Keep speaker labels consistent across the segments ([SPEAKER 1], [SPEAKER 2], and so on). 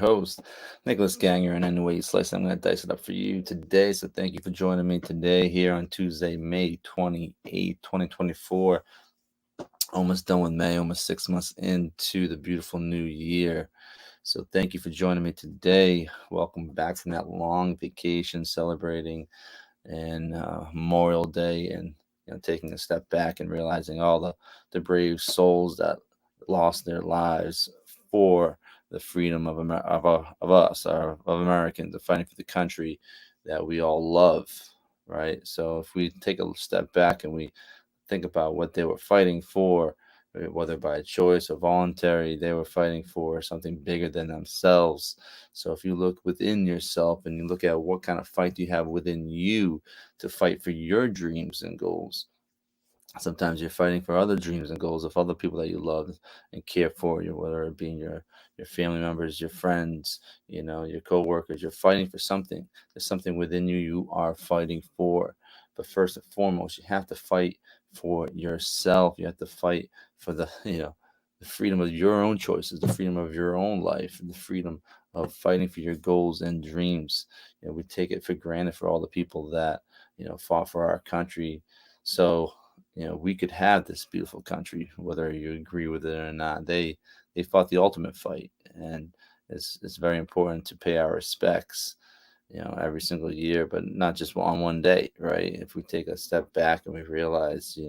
[SPEAKER 1] host, Nicholas Ganger, and any way you slice it, I'm going to dice it up for you today. So thank you for joining me today here on Tuesday, May 28th, 2024. Almost done with May, almost 6 months into the beautiful new year. So thank you for joining me today. Welcome back from that long vacation celebrating and Memorial Day, and taking a step back and realizing all the brave souls that lost their lives for the freedom of us, of Americans, of fighting for the country that we all love, right? So if we take a step back and we think about what they were fighting for, whether by choice or voluntary, they were fighting for something bigger than themselves. So if you look within yourself and you look at what kind of fight you have within you to fight for your dreams and goals, sometimes you're fighting for other dreams and goals of other people that you love and care for you, whether it be your family members, your friends, your coworkers. You're fighting for something. There's something within you are fighting for. But first and foremost, you have to fight for yourself. You have to fight for the freedom of your own choices, the freedom of your own life, the freedom of fighting for your goals and dreams. We take it for granted for all the people that fought for our country. So we could have this beautiful country, whether you agree with it or not. They fought the ultimate fight, and it's very important to pay our respects, every single year, but not just on one day, right? If we take a step back and we realize,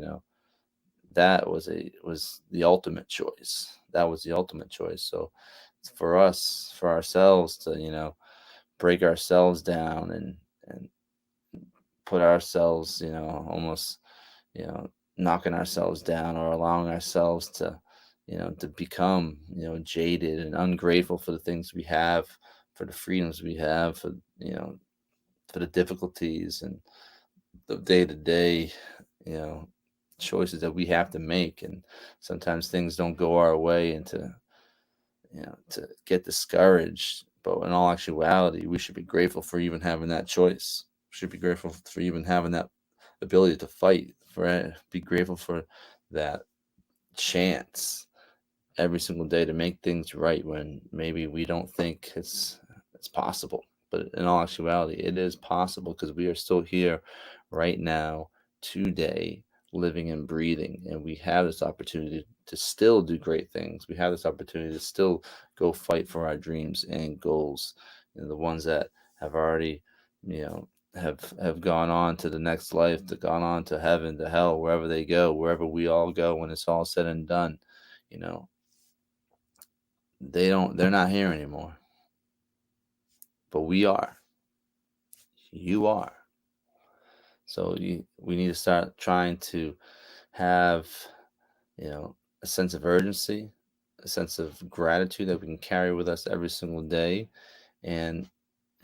[SPEAKER 1] that was the ultimate choice. That was the ultimate choice. So it's for us, for ourselves to, break ourselves down and put ourselves, almost knocking ourselves down or allowing ourselves to to become jaded and ungrateful for the things we have, for the freedoms we have, for for the difficulties and the day-to-day you know choices that we have to make. And sometimes things don't go our way, and to get discouraged. But in all actuality, we should be grateful for even having that choice. We should be grateful for even having that ability to fight. Be grateful for that chance every single day to make things right when maybe we don't think it's possible. But in all actuality, it is possible because we are still here right now, today, living and breathing, and we have this opportunity to still do great things. We have this opportunity to still go fight for our dreams and goals, and the ones that have already, you know, have gone on to the next life, to gone on to heaven, to hell, wherever they go, wherever we all go when it's all said and done. You know, they're not here anymore, but we are. You are. So we need to start trying to have, a sense of urgency, a sense of gratitude that we can carry with us every single day, and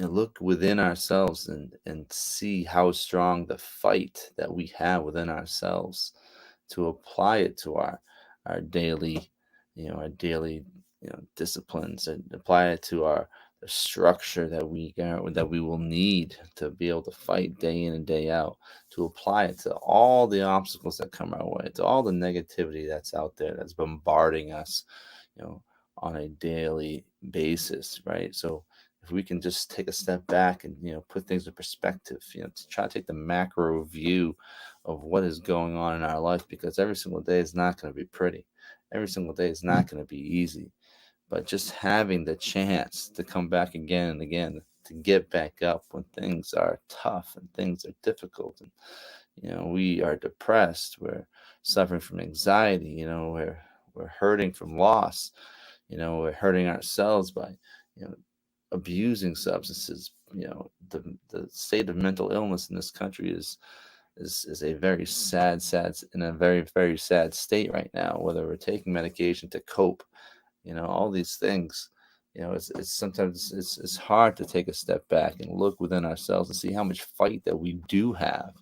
[SPEAKER 1] look within ourselves and see how strong the fight that we have within ourselves, to apply it to our daily, our daily, disciplines, and apply it to our the structure that we will need to be able to fight day in and day out, to apply it to all the obstacles that come our way, to all the negativity that's out there that's bombarding us, you know, on a daily basis, right? So if we can just take a step back and put things in perspective, to try to take the macro view of what is going on in our life, because every single day is not going to be pretty, every single day is not going to be easy. But just having the chance to come back again and again, to get back up when things are tough and things are difficult, and we are depressed, we're suffering from anxiety, we're hurting from loss, we're hurting ourselves by you know abusing substances. The state of mental illness in this country is a very sad, in a very, very sad state right now, whether we're taking medication to cope, all these things. It's sometimes it's hard to take a step back and look within ourselves and see how much fight that we do have.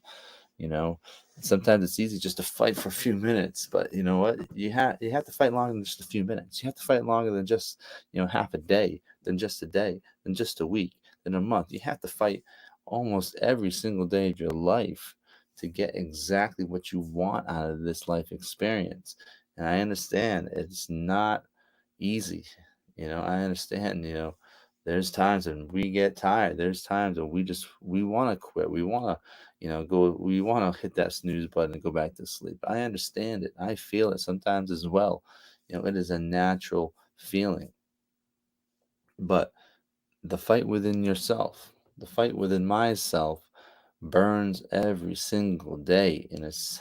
[SPEAKER 1] you know Sometimes it's easy just to fight for a few minutes, but you know what, you have to fight longer than just a few minutes. You have to fight longer than just half a day, than just a day, than just a week, than a month. You have to fight almost every single day of your life to get exactly what you want out of this life experience. And I understand it's not easy. I understand, There's times when we get tired. There's times when we want to quit. We want to, go. We want to hit that snooze button and go back to sleep. I understand it. I feel it sometimes as well. It is a natural feeling. But the fight within yourself, the fight within myself, burns every single day. And it's,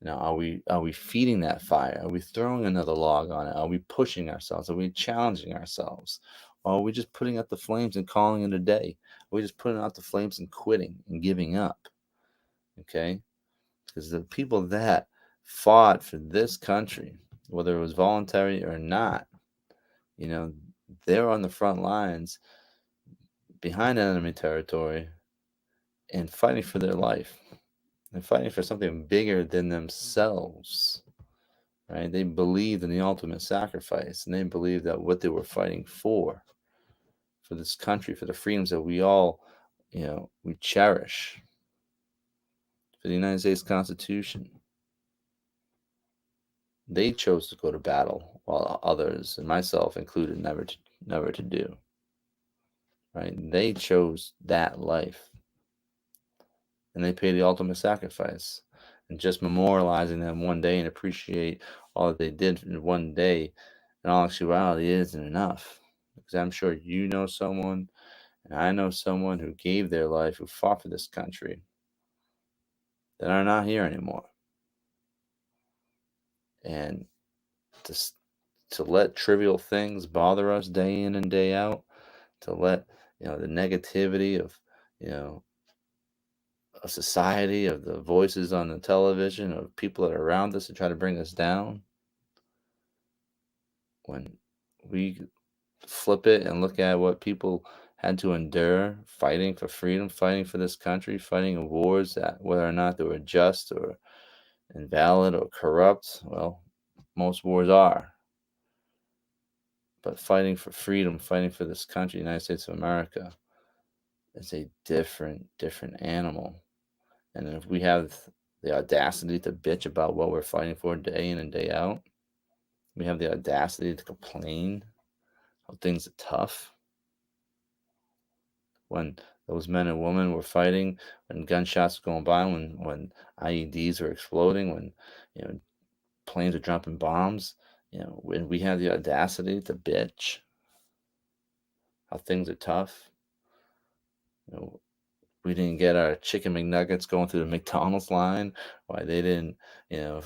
[SPEAKER 1] are we feeding that fire? Are we throwing another log on it? Are we pushing ourselves? Are we challenging ourselves? Or are we just putting out the flames and calling it a day? Are we just putting out the flames and quitting and giving up? Okay? Because the people that fought for this country, whether it was voluntary or not, you know, they're on the front lines behind enemy territory and fighting for their life and fighting for something bigger than themselves. Right? They believed in the ultimate sacrifice, and they believed that what they were fighting for this country, for the freedoms that we all, we cherish, for the United States Constitution. They chose to go to battle, while others, and myself included, never to do. Right? They chose that life, and they paid the ultimate sacrifice. And just memorializing them one day and appreciate all that they did in one day, in all actuality, isn't enough. Because I'm sure you know someone, and I know someone who gave their life, who fought for this country, that are not here anymore. And to, to let trivial things bother us day in and day out, to let, the negativity of, you know, a society, of the voices on the television, of people that are around us to try to bring us down, when we flip it and look at what people had to endure fighting for freedom, fighting for this country, fighting in wars that whether or not they were just or invalid or corrupt, well, most wars are. But fighting for freedom, fighting for this country, United States of America, is a different animal. And if we have the audacity to bitch about what we're fighting for day in and day out, we have the audacity to complain how things are tough, when those men and women were fighting, when gunshots were going by, when IEDs were exploding, when you know planes were dropping bombs, when we have the audacity to bitch how things are tough. We didn't get our chicken McNuggets going through the McDonald's line. Why they didn't, you know,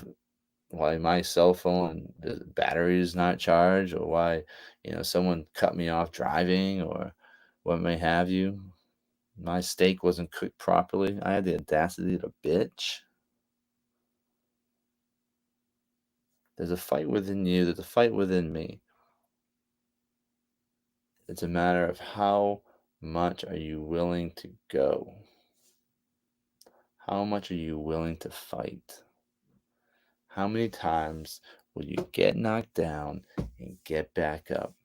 [SPEAKER 1] why my cell phone the battery is not charged, or why, someone cut me off driving, or what may have you. My steak wasn't cooked properly. I had the audacity to bitch. There's a fight within you. There's a fight within me. It's a matter of how much are you willing to go? How much are you willing to fight? How many times will you get knocked down and get back up?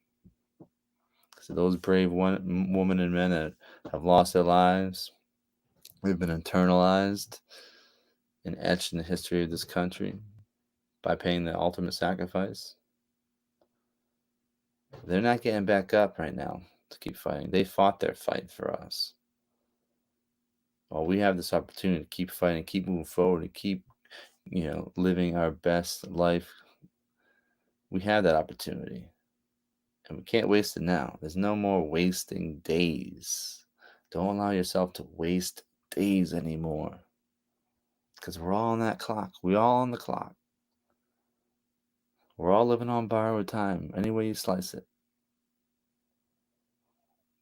[SPEAKER 1] So those brave women and men that have lost their lives, they've been internalized and etched in the history of this country by paying the ultimate sacrifice. They're not getting back up right now to keep fighting. They fought their fight for us. Well, we have this opportunity to keep fighting, keep moving forward, and keep, living our best life. We have that opportunity, and we can't waste it now. There's no more wasting days. Don't allow yourself to waste days anymore, because we're all on that clock. We're all on the clock. We're all living on borrowed time, any way you slice it.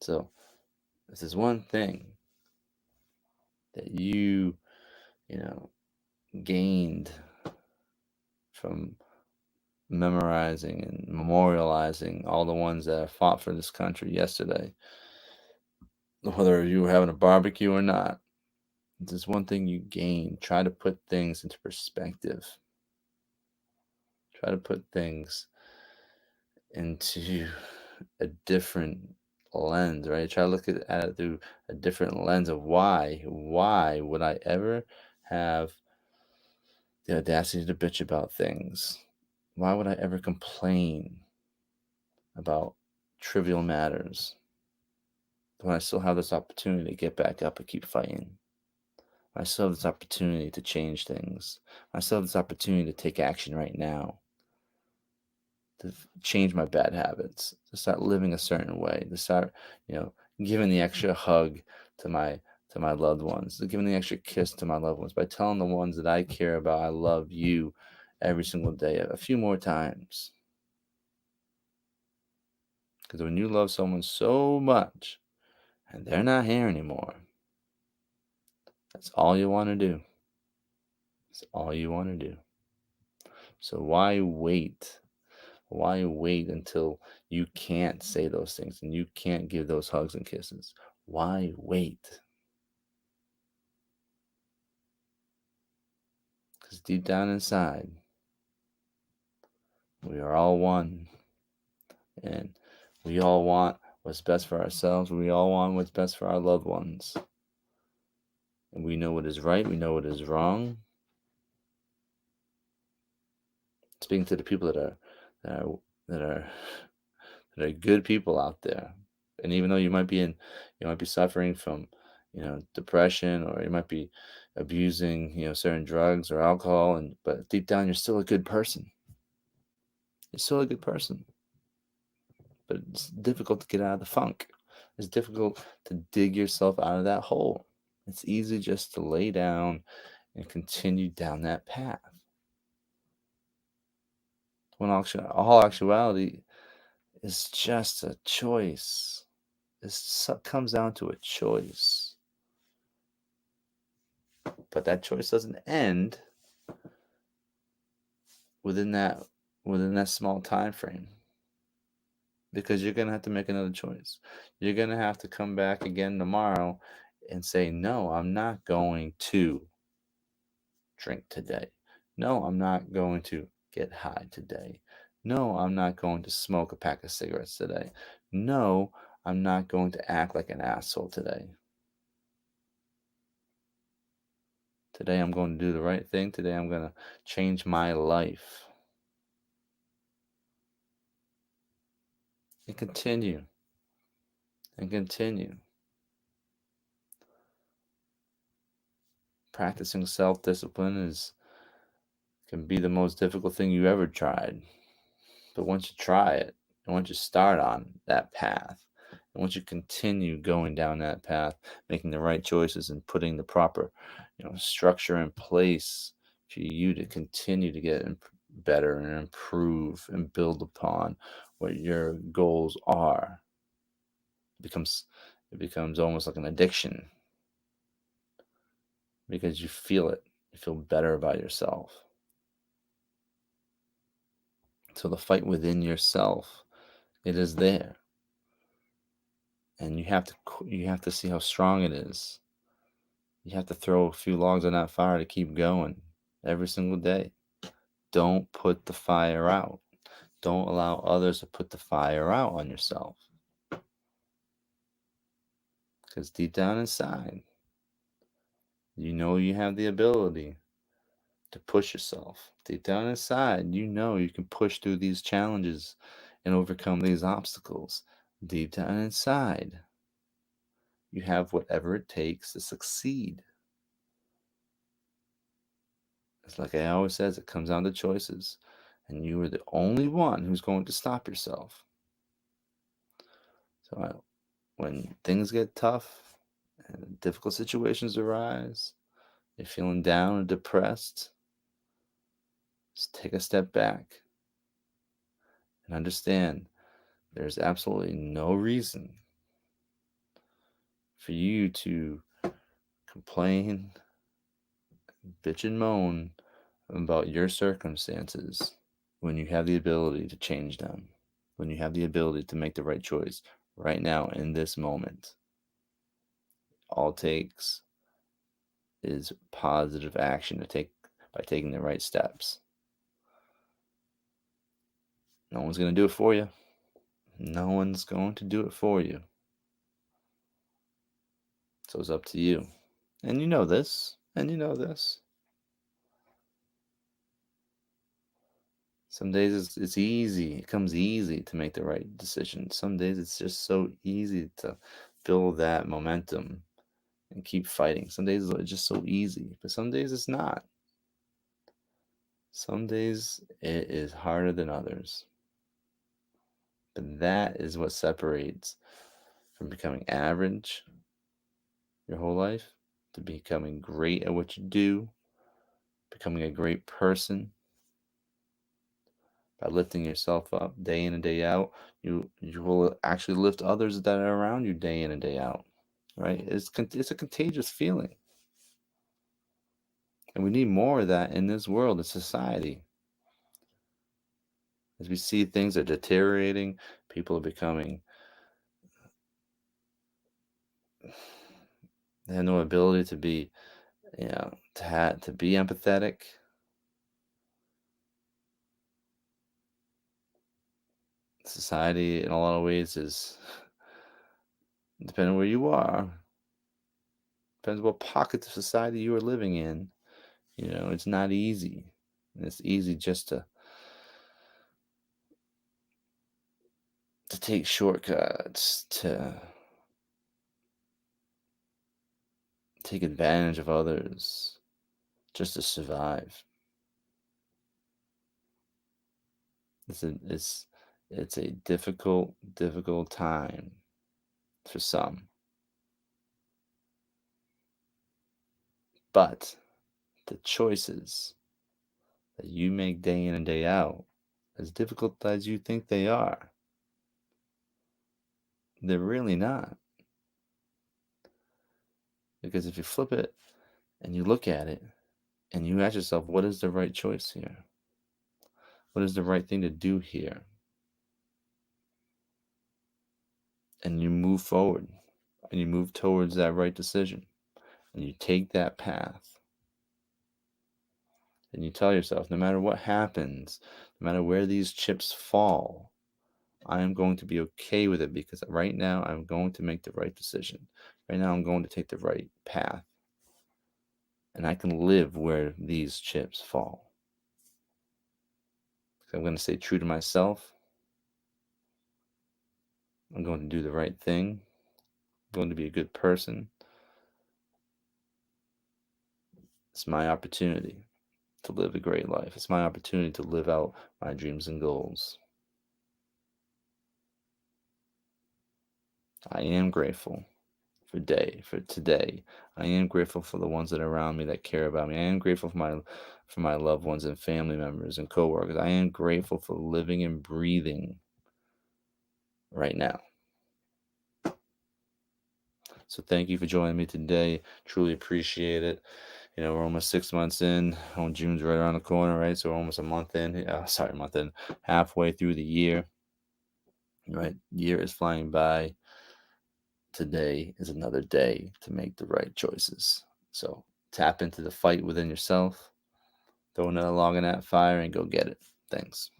[SPEAKER 1] So, if there's one thing that you know, gained from memorizing and memorializing all the ones that have fought for this country yesterday, whether you were having a barbecue or not, there's one thing you gain. Try to put things into perspective. Try to put things into a different lens, right? Try to look at it through a different lens of why would I ever have the audacity to bitch about things? Why would I ever complain about trivial matters? when I still have this opportunity to get back up and keep fighting. I still have this opportunity to change things. I still have this opportunity to take action right now, to change my bad habits, to start living a certain way, to start, you know, giving the extra hug to my loved ones, to giving the extra kiss to my loved ones by telling the ones that I care about, I love you every single day, a few more times. Because when you love someone so much and they're not here anymore, that's all you want to do. That's all you want to do. So why wait? Why wait until you can't say those things and you can't give those hugs and kisses? Why wait? Because deep down inside, we are all one. And we all want what's best for ourselves. We all want what's best for our loved ones. And we know what is right. We know what is wrong. Speaking to the people that are that are that are good people out there. And even though you might be suffering from, depression, or you might be abusing, certain drugs or alcohol, but deep down you're still a good person. You're still a good person. But it's difficult to get out of the funk. It's difficult to dig yourself out of that hole. It's easy just to lay down and continue down that path. When all actuality is just a choice. It comes down to a choice. But that choice doesn't end within that within that small time frame, because you're going to have to make another choice. You're going to have to come back again tomorrow and say, no, I'm not going to drink today. No, I'm not going to get high today. No, I'm not going to smoke a pack of cigarettes today. No, I'm not going to act like an asshole today. Today I'm going to do the right thing. Today I'm going to change my life. And continue. And continue. Practicing self-discipline can be the most difficult thing you ever tried. But once you try it, and once you start on that path, and once you continue going down that path, making the right choices and putting the proper, structure in place for you to continue to get better and improve and build upon what your goals are, it becomes almost like an addiction, because you feel it. You feel better about yourself. So the fight within yourself, it is there, and you have to see how strong it is. You have to throw a few logs on that fire to keep going every single day. Don't put the fire out. Don't allow others to put the fire out on yourself. Because deep down inside, you know you have the ability to push yourself. Deep down inside, you know you can push through these challenges and overcome these obstacles. Deep down inside, you have whatever it takes to succeed. It's like I always says, it comes down to choices. And you are the only one who's going to stop yourself. So when things get tough and difficult situations arise, you're feeling down and depressed, just take a step back and understand there's absolutely no reason for you to complain, bitch and moan about your circumstances when you have the ability to change them, when you have the ability to make the right choice right now in this moment. All it takes is positive action to take by taking the right steps. No one's going to do it for you. No one's going to do it for you. So it's up to you. And you know this. And you know this. Some days it's easy. It comes easy to make the right decision. Some days it's just so easy to feel that momentum and keep fighting. Some days it's just so easy, but some days it's not. Some days it is harder than others. But that is what separates from becoming average your whole life to becoming great at what you do, becoming a great person by lifting yourself up day in and day out. You will actually lift others that are around you day in and day out. Right? It's a contagious feeling, and we need more of that in this world, in society. As we see things are deteriorating, people are becoming, they have no ability to be, to be empathetic. Society, in a lot of ways, is depending where you are, depends what pockets of society you are living in. It's not easy. And it's easy just to take shortcuts, to take advantage of others, just to survive. It's a difficult time for some. But the choices that you make day in and day out, as difficult as you think they are, they're really not. Because if you flip it and you look at it and you ask yourself, what is the right choice here? What is the right thing to do here? And you move forward and you move towards that right decision and you take that path and you tell yourself, no matter what happens, no matter where these chips fall, I am going to be okay with it because right now I'm going to make the right decision. Right now I'm going to take the right path. And I can live where these chips fall. I'm going to stay true to myself. I'm going to do the right thing. I'm going to be a good person. It's my opportunity to live a great life. It's my opportunity to live out my dreams and goals. I am grateful for today. I am grateful for the ones that are around me that care about me. I am grateful for my loved ones and family members and coworkers. I am grateful for living and breathing right now. So thank you for joining me today. Truly appreciate it. We're almost 6 months in. June's right around the corner, right? So we're almost a month in. A month in, halfway through the year. Right? Year is flying by. Today is another day to make the right choices. So tap into the fight within yourself, throw another log in that fire, and go get it. Thanks.